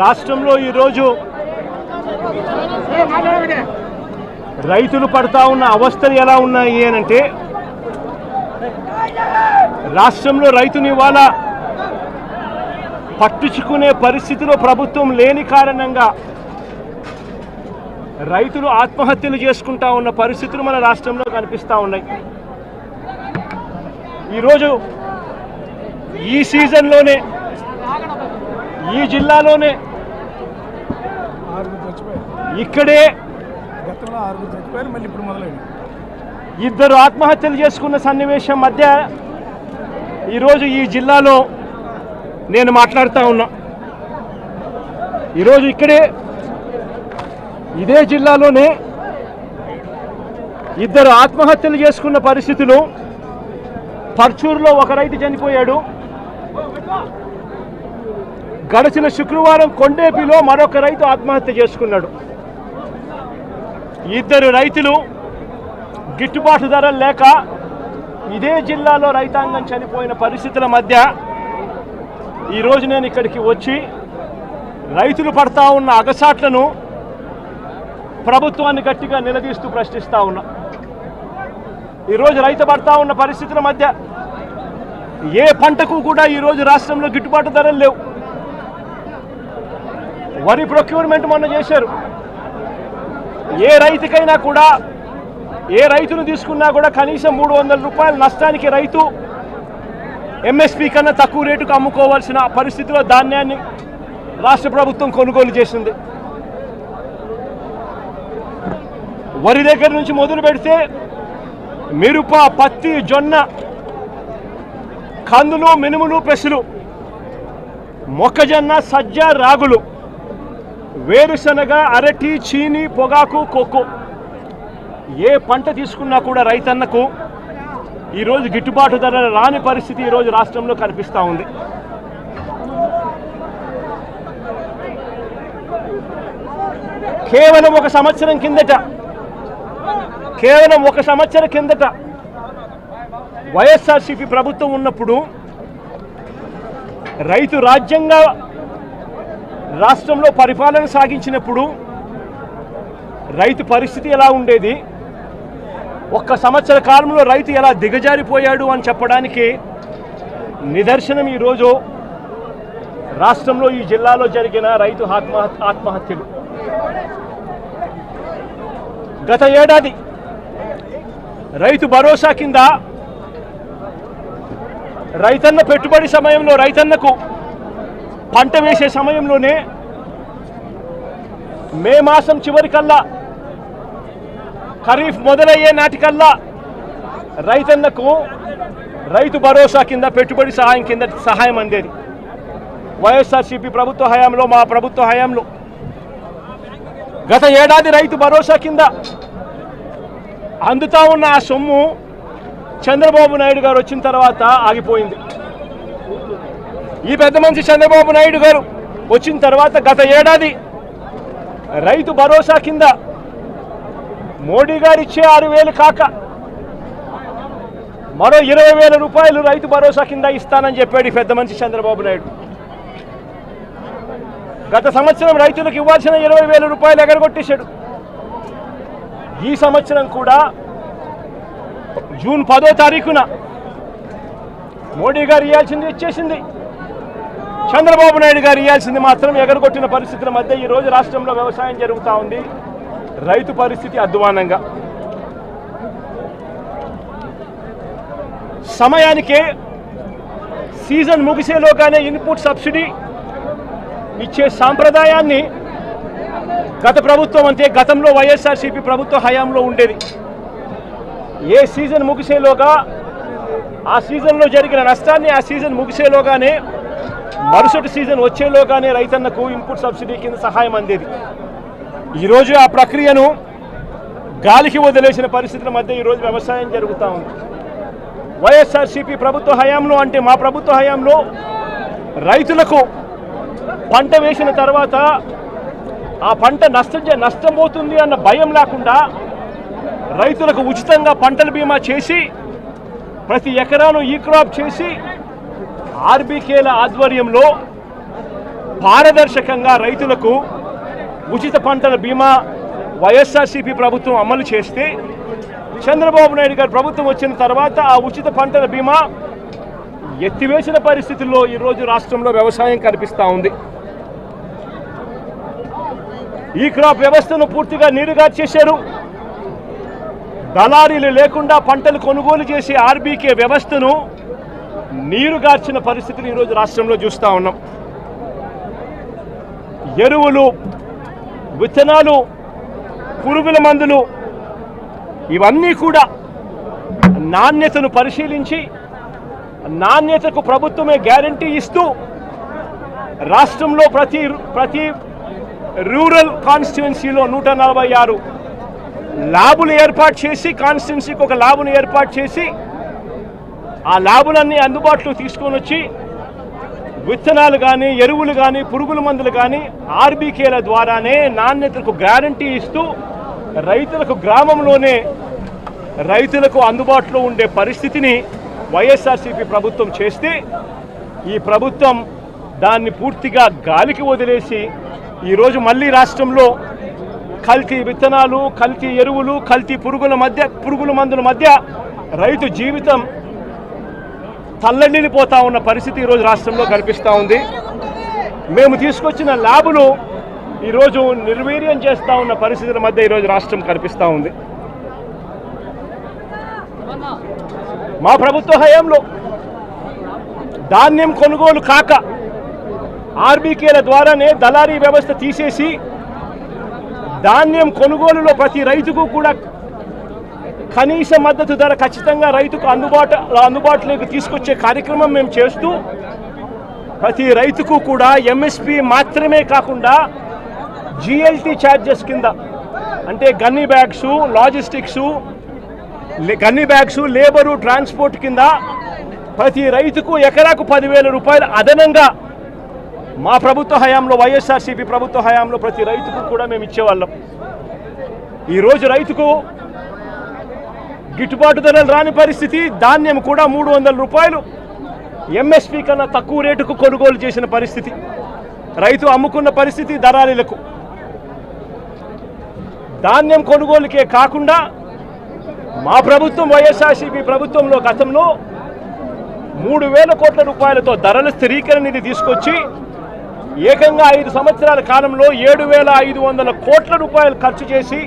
రాష్ట్రంలో ఈరోజు రైతులు పడతా ఉన్న అవస్థలు ఎలా ఉన్నాయి అనంటే, రాష్ట్రంలో రైతుని ఇవాళ పట్టించుకునే పరిస్థితిలో ప్రభుత్వం లేని కారణంగా రైతులు ఆత్మహత్యలు చేసుకుంటా ఉన్న పరిస్థితులు మన రాష్ట్రంలో కనిపిస్తూ ఉన్నాయి. ఈరోజు ఈ సీజన్లోనే ఈ జిల్లాలోనే ఇక్కడే ఇద్దరు ఆత్మహత్యలు చేసుకున్న సన్నివేశం మధ్య ఈరోజు ఈ జిల్లాలో నేను మాట్లాడుతూ ఉన్నా. ఈరోజు ఇక్కడే ఇదే జిల్లాలోనే ఇద్దరు ఆత్మహత్యలు చేసుకున్న పరిస్థితులు. పర్చూరులో ఒక రైతు చనిపోయాడు. గడిచిన శుక్రవారం కొండేపిలో మరొక రైతు ఆత్మహత్య చేసుకున్నాడు. ఇద్దరు రైతులు గిట్టుబాటు ధరలు లేక ఇదే జిల్లాలో రైతాంగం చనిపోయిన పరిస్థితుల మధ్య ఈరోజు నేను ఇక్కడికి వచ్చి రైతులు పడతా ఉన్న అగసాట్లను ప్రభుత్వాన్ని గట్టిగా నిలదీస్తూ ప్రశ్నిస్తూ ఉన్నా. ఈరోజు రైతు పడతా ఉన్న పరిస్థితుల మధ్య ఏ పంటకు కూడా ఈరోజు రాష్ట్రంలో గిట్టుబాటు ధరలు లేవు. వరి ప్రొక్యూర్మెంట్ మొన్న చేశారు. ఏ రైతుకైనా కూడా, ఏ రైతును తీసుకున్నా కూడా కనీసం 300 రూపాయల నష్టానికి రైతు ఎంఎస్పీ కన్నా తక్కువ రేటుకు అమ్ముకోవాల్సిన పరిస్థితిలో ధాన్యాన్ని రాష్ట్ర ప్రభుత్వం కొనుగోలు చేసింది. వరి దగ్గర నుంచి మొదలు పెడితే మిరప, పత్తి, జొన్న, కందులు, మినుములు, పెసలు, మొక్కజొన్న, సజ్జ, రాగులు, వేరుశనగ, అరటి, చీని, పొగాకు, కోకో, ఏ పంట తీసుకున్నా కూడా రైతన్నకు ఈరోజు గిట్టుబాటు ధర రాని పరిస్థితి ఈరోజు రాష్ట్రంలో కనిపిస్తూ ఉంది. కేవలం ఒక సంవత్సరం కిందట వైఎస్ఆర్సీపీ ప్రభుత్వం ఉన్నప్పుడు రైతు రాజ్యంగా రాష్ట్రంలో పరిపాలన సాగించినప్పుడు రైతు పరిస్థితి ఎలా ఉండేది, ఒక్క సంవత్సర కాలంలో రైతు ఎలా దిగజారిపోయాడు అని చెప్పడానికి నిదర్శనం ఈరోజు రాష్ట్రంలో ఈ జిల్లాలో జరిగిన రైతు ఆత్మహత్యలు. గత ఏడాది రైతు భరోసా కింద రైతన్న పెట్టుబడి సమయంలో, రైతన్నకు పంట వేసే సమయంలోనే మే మాసం చివరికల్లా, ఖరీఫ్ మొదలయ్యే నాటికల్లా రైతన్నకు రైతు భరోసా కింద పెట్టుబడి సహాయం కింద సహాయం అందేది. వైఎస్ఆర్సీపీ ప్రభుత్వ హయాంలో, మా ప్రభుత్వ హయాంలో గత ఏడాది రైతు భరోసా కింద అందుతా ఉన్న ఆ సొమ్ము చంద్రబాబు నాయుడు గారు వచ్చిన తర్వాత ఆగిపోయింది. ఈ పెద్ద మనిషి చంద్రబాబు నాయుడు గారు వచ్చిన తర్వాత గత ఏడాది రైతు భరోసా కింద మోడీ గారు ఇచ్చే 6,000 కాక మరో 20,000 రూపాయలు రైతు భరోసా కింద ఇస్తానని చెప్పాడు ఈ పెద్ద మనిషి చంద్రబాబు నాయుడు. గత సంవత్సరం రైతులకు ఇవ్వాల్సిన 20,000 రూపాయలు ఎగరగొట్టేశాడు. ఈ సంవత్సరం కూడా జూన్ 10వ తారీఖున మోడీ గారు ఇవ్వాల్సింది ఇచ్చేసింది, చంద్రబాబు నాయుడు గారు ఇవ్వాల్సింది మాత్రం ఎగరగొట్టిన పరిస్థితుల మధ్య ఈరోజు రాష్ట్రంలో వ్యవసాయం జరుగుతూ ఉంది. రైతు పరిస్థితి అధ్వానంగా. సమయానికే సీజన్ ముగిసేలోగానే ఇన్పుట్ సబ్సిడీ ఇచ్చే సాంప్రదాయాన్ని గత ప్రభుత్వం, అంటే గతంలో వైఎస్ఆర్సీపీ ప్రభుత్వ హయాంలో ఉండేది. ఏ సీజన్ ముగిసేలోగా ఆ సీజన్లో జరిగిన నష్టాన్ని ఆ సీజన్ ముగిసేలోగానే, మరుసటి సీజన్ వచ్చేలోగానే రైతన్నకు ఇన్పుట్ సబ్సిడీ కింద సహాయం అందేది. ఈరోజు ఆ ప్రక్రియను గాలికి వదిలేసిన పరిస్థితుల మధ్య ఈరోజు వ్యవసాయం జరుగుతూ ఉంది. వైఎస్ఆర్సీపీ ప్రభుత్వ హయాంలో, అంటే మా ప్రభుత్వ హయాంలో రైతులకు పంట వేసిన తర్వాత ఆ పంట నష్టం పోతుంది అన్న భయం లేకుండా రైతులకు ఉచితంగా పంటల బీమా చేసి ప్రతి ఎకరాను ఈ క్రాప్ చేసి ఆర్బీకేల ఆధ్వర్యంలో పారదర్శకంగా రైతులకు ఉచిత పంటల బీమా వైఎస్ఆర్సీపీ ప్రభుత్వం అమలు చేస్తే చంద్రబాబు నాయుడు గారు ప్రభుత్వం వచ్చిన తర్వాత ఆ ఉచిత పంటల బీమా ఎత్తివేసిన పరిస్థితుల్లో ఈరోజు రాష్ట్రంలో వ్యవసాయం కనిపిస్తూ ఉంది. ఈ క్రాప్ వ్యవస్థను పూర్తిగా నీరుగార్చేశారు. దళారీలు లేకుండా పంటలు కొనుగోలు చేసే ఆర్బీకే వ్యవస్థను నీరుగార్చిన పరిస్థితులు ఈరోజు రాష్ట్రంలో చూస్తూ ఉన్నాం. ఎరువులు, విత్తనాలు, పురుగుల మందులు ఇవన్నీ కూడా నాణ్యతను పరిశీలించి నాణ్యతకు ప్రభుత్వమే గ్యారంటీ ఇస్తూ రాష్ట్రంలో ప్రతి రూరల్ కాన్స్టిట్యుయెన్సీలో 146 ల్యాబులు ఏర్పాటు చేసి, కాన్స్టిట్యుయెన్సీకి ఒక ల్యాబును ఏర్పాటు చేసి ఆ ల్యాబులన్నీ అందుబాటులో తీసుకొని వచ్చి విత్తనాలు కానీ, ఎరువులు కానీ, పురుగుల మందులు కానీ ఆర్బీకేల ద్వారానే నాణ్యతకు గ్యారంటీ ఇస్తూ రైతులకు గ్రామంలోనే రైతులకు అందుబాటులో ఉండే పరిస్థితిని వైఎస్ఆర్సీపీ ప్రభుత్వం చేస్తే ఈ ప్రభుత్వం దాన్ని పూర్తిగా గాలికి వదిలేసి ఈరోజు మళ్ళీ రాష్ట్రంలో కల్తీ విత్తనాలు, కల్తీ ఎరువులు, కల్తీ పురుగుల మందుల మధ్య రైతు జీవితం తల్లడిల్లిపోతా ఉన్న పరిస్థితి ఈరోజు రాష్ట్రంలో కనిపిస్తూ ఉంది. మేము తీసుకొచ్చిన ల్యాబులు ఈరోజు నిర్వీర్యం చేస్తూ ఉన్న పరిస్థితుల మధ్య ఈరోజు రాష్ట్రం కనిపిస్తూ ఉంది. మా ప్రభుత్వ హయాంలో ధాన్యం కొనుగోలు కాక ఆర్బీకేల ద్వారానే దళారీ వ్యవస్థ తీసేసి ధాన్యం కొనుగోలులో ప్రతి రైతుకు కూడా కనీస మద్దతు ధర ఖచ్చితంగా రైతుకు అందుబాటులోకి తీసుకొచ్చే కార్యక్రమం మేము చేస్తూ ప్రతి రైతుకు కూడా ఎంఎస్పి మాత్రమే కాకుండా జిఎల్టీ ఛార్జెస్ కింద అంటే gunny bags, logistics, gunny bags, labour, transport కింద ప్రతి రైతుకు ఎకరాకు 10,000 రూపాయలు అదనంగా మా ప్రభుత్వ హయాంలో, వైఎస్ఆర్సీపీ ప్రభుత్వ హయాంలో ప్రతి రైతుకు కూడా మేము ఇచ్చేవాళ్ళం. ఈరోజు రైతుకు గిట్టుబాటు ధరలు రాని పరిస్థితి, ధాన్యం కూడా 300 రూపాయలు ఎంఎస్పీ కన్నా తక్కువ రేటుకు కొనుగోలు చేసిన పరిస్థితి, రైతు అమ్ముకున్న పరిస్థితి దళారీలకు. ధాన్యం కొనుగోలుకే కాకుండా మా ప్రభుత్వం వైఎస్ఆర్సీపీ ప్రభుత్వంలో గతంలో 3,000 కోట్ల రూపాయలతో ధరల స్థిరీకరణ నిధి తీసుకొచ్చి ఏకంగా 5 సంవత్సరాల కాలంలో 7,500 కోట్ల రూపాయలు ఖర్చు చేసి